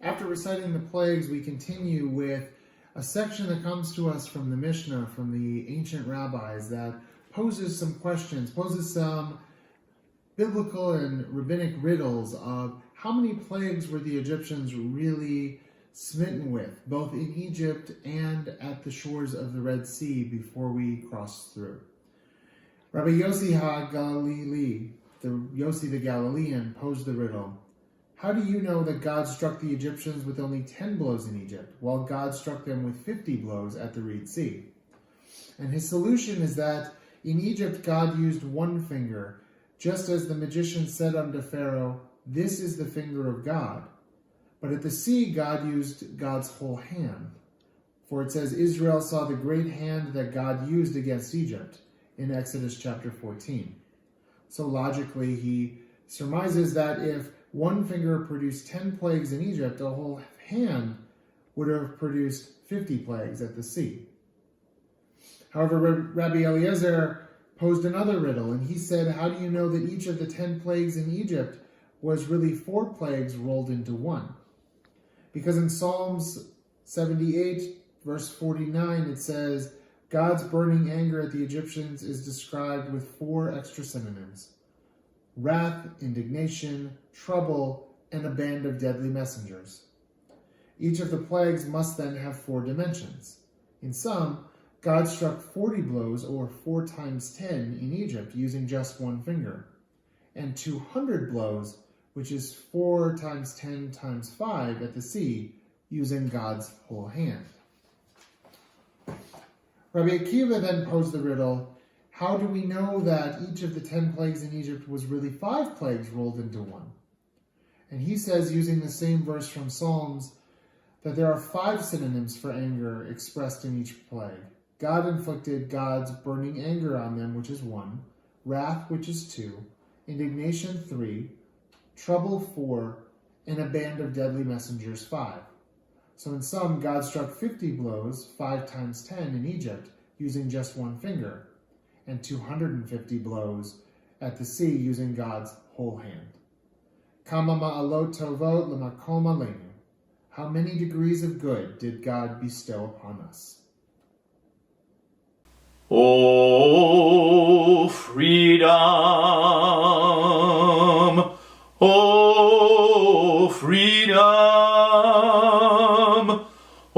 After reciting the plagues, we continue with a section that comes to us from the Mishnah, from the ancient rabbis, that poses some questions, poses some biblical and rabbinic riddles of how many plagues were the Egyptians really smitten with, both in Egypt and at the shores of the Red Sea before we crossed through. Rabbi Yossi HaGalilee, Yossi the Galilean, posed the riddle: how do you know that God struck the Egyptians with only 10 blows in Egypt, while God struck them with 50 blows at the Red Sea? And his solution is that in Egypt God used one finger, just as the magician said unto Pharaoh, "This is the finger of God." But at the sea God used God's whole hand. For it says, Israel saw the great hand that God used against Egypt in Exodus chapter 14. So logically he surmises that if one finger produced 10 plagues in Egypt, a whole hand would have produced 50 plagues at the sea. However, Rabbi Eliezer posed another riddle, and he said, how do you know that each of the 10 plagues in Egypt was really 4 plagues rolled into one? Because in Psalms 78, verse 49, it says, God's burning anger at the Egyptians is described with 4 extra synonyms: wrath, indignation, trouble, and a band of deadly messengers. Each of the plagues must then have 4 dimensions. In some, God struck 40 blows, or 4 times 10, in Egypt using just one finger, and 200 blows, which is 4 times 10 times 5 at the sea, using God's whole hand. Rabbi Akiva then posed the riddle: how do we know that each of the 10 plagues in Egypt was really 5 plagues rolled into one? And he says, using the same verse from Psalms, that there are 5 synonyms for anger expressed in each plague. God inflicted God's burning anger on them, which is 1, wrath, which is 2, indignation 3, trouble 4, and a band of deadly messengers 5. So in some, God struck 50 blows, 5 times 10 in Egypt, using just one finger, and 250 blows at the sea using God's whole hand. Kama ma'alot tovot l'makom aleinu. How many degrees of good did God bestow upon us? Oh, freedom! Oh, freedom!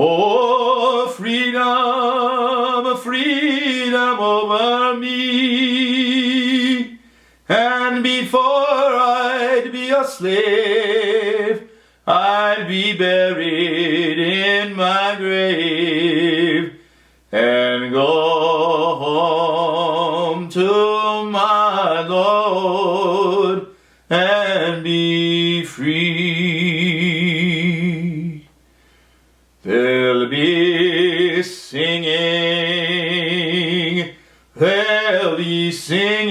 Oh, freedom, freedom over me. And before I'd be a slave, I'd be buried in my grave and go home to my Lord and be free. There'll be singing, there'll be singing,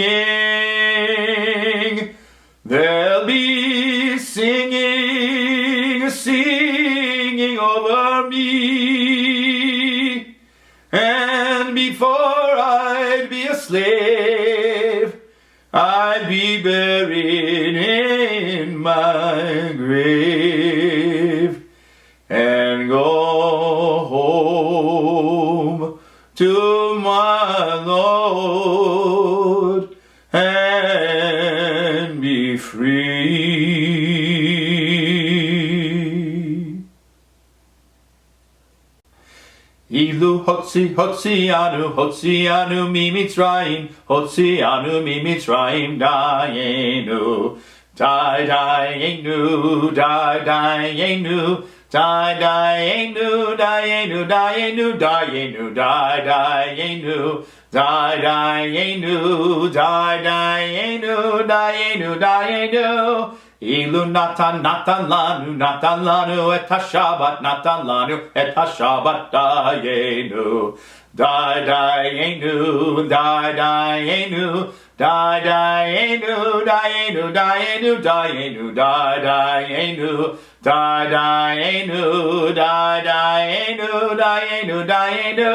there'll be singing, singing over me. And before I'd be a slave, I'd be buried in my grave and go home to my Lord and be free. Ilu hotzianu mi Mitzrayim, hotzianu mi Mitzrayim, Dayeinu, Dayeinu, Dayeinu, Dayeinu, Dayeinu, Dayeinu, Dayeinu, Dayeinu, Dayeinu, Dayeinu, Dayeinu, Dayeinu. Ilu natan lanu et hashabat, natan lanu et hashabat, Dayeinu, Dayeinu, Dayeinu, Dayeinu, Dayeinu, Dayeinu, Dayeinu, Dayeinu, Dayeinu, Dayeinu, Dayeinu, Dayeinu.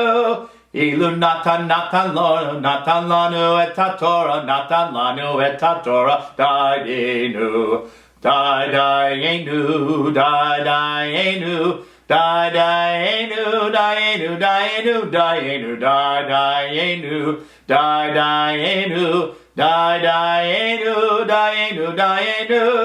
Ilu natan lanu et ha-Torah, natan lanu et ha-Torah, Dayeinu, Dayeinu, Dayeinu, Dayeinu, Dayeinu, Dayeinu, Dayeinu, Dayeinu, Dayeinu, Dayeinu, Dayeinu, Dayeinu.